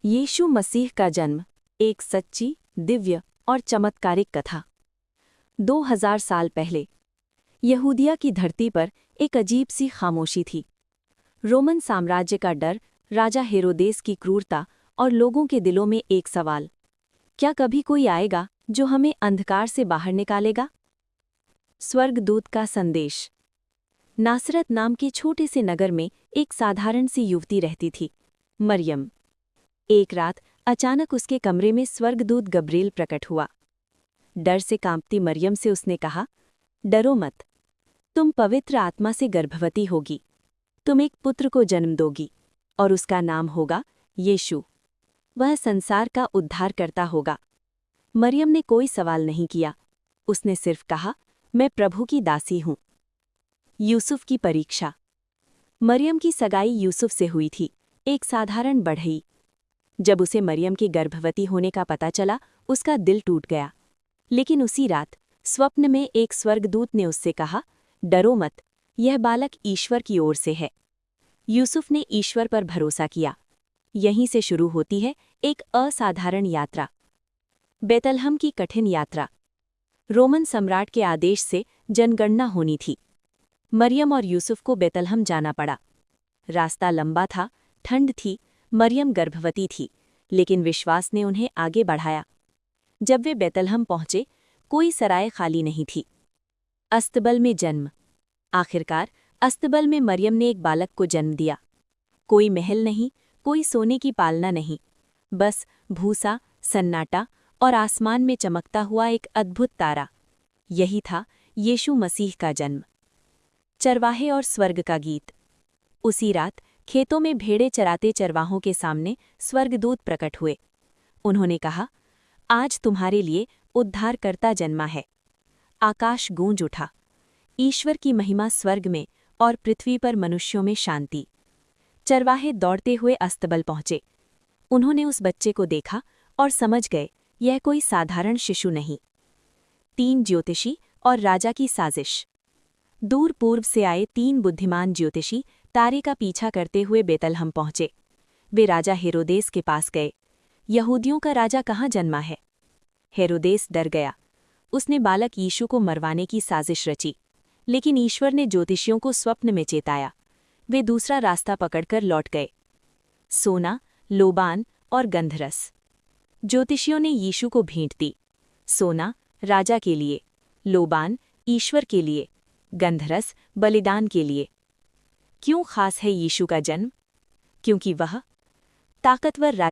यीशु मसीह का जन्म एक सच्ची, दिव्य और चमत्कारिक कथा। 2000 साल पहले यहूदिया की धरती पर एक अजीब सी खामोशी थी। रोमन साम्राज्य का डर, राजा हेरोदेस की क्रूरता और लोगों के दिलों में एक सवाल, क्या कभी कोई आएगा जो हमें अंधकार से बाहर निकालेगा? स्वर्गदूत का संदेश। नासरत नाम के छोटे से नगर में एक साधारण सी युवती रहती थी, मरियम। एक रात अचानक उसके कमरे में स्वर्गदूत गब्रिएल प्रकट हुआ। डर से कांपती मरियम से उसने कहा, डरो मत, तुम पवित्र आत्मा से गर्भवती होगी। तुम एक पुत्र को जन्म दोगी और उसका नाम होगा यीशु। वह संसार का उद्धारकर्ता होगा। मरियम ने कोई सवाल नहीं किया। उसने सिर्फ कहा, मैं प्रभु की दासी हूं। यूसुफ की परीक्षा। मरियम की सगाई यूसुफ से हुई थी, एक साधारण बढ़ई। जब उसे मरियम के गर्भवती होने का पता चला, उसका दिल टूट गया। लेकिन उसी रात स्वप्न में एक स्वर्गदूत ने उससे कहा, डरो मत, यह बालक ईश्वर की ओर से है। यूसुफ ने ईश्वर पर भरोसा किया। यहीं से शुरू होती है एक असाधारण यात्रा। बेतलहम की कठिन यात्रा। रोमन सम्राट के आदेश से जनगणना होनी थी। मरियम और यूसुफ को बेतलहम जाना पड़ा। रास्ता लंबा था, ठंड थी, मरियम गर्भवती थी, लेकिन विश्वास ने उन्हें आगे बढ़ाया। जब वे बेतलहम पहुंचे, कोई सराय खाली नहीं थी। अस्तबल में जन्म। आखिरकार अस्तबल में मरियम ने एक बालक को जन्म दिया। कोई महल नहीं, कोई सोने की पालना नहीं, बस भूसा, सन्नाटा और आसमान में चमकता हुआ एक अद्भुत तारा। यही था यीशु मसीह का जन्म। चरवाहे और स्वर्ग का गीत। उसी रात खेतों में भेड़े चराते चरवाहों के सामने स्वर्गदूत प्रकट हुए। उन्होंने कहा, आज तुम्हारे लिए उद्धारकर्ता जन्मा है। आकाश गूंज उठा। ईश्वर की महिमा स्वर्ग में और पृथ्वी पर मनुष्यों में शांति। चरवाहे दौड़ते हुए अस्तबल पहुंचे। उन्होंने उस बच्चे को देखा और समझ गए, यह कोई साधारण शिशु नहीं। 3 ज्योतिषी और राजा की साजिश। दूर पूर्व से आए 3 बुद्धिमान ज्योतिषी तारे का पीछा करते हुए बेतलहम पहुंचे। वे राजा हेरोदेस के पास गए। यहूदियों का राजा कहाँ जन्मा है? हेरोदेस डर गया। उसने बालक यीशु को मरवाने की साजिश रची, लेकिन ईश्वर ने ज्योतिषियों को स्वप्न में चेताया। वे दूसरा रास्ता पकड़कर लौट गए। सोना, लोबान और गंधरस। ज्योतिषियों ने यीशु को भेंट दी। सोना राजा के लिए, लोबान ईश्वर के लिए, गंधरस बलिदान के लिए। क्यों खास है यीशु का जन्म? क्योंकि वह ताकतवर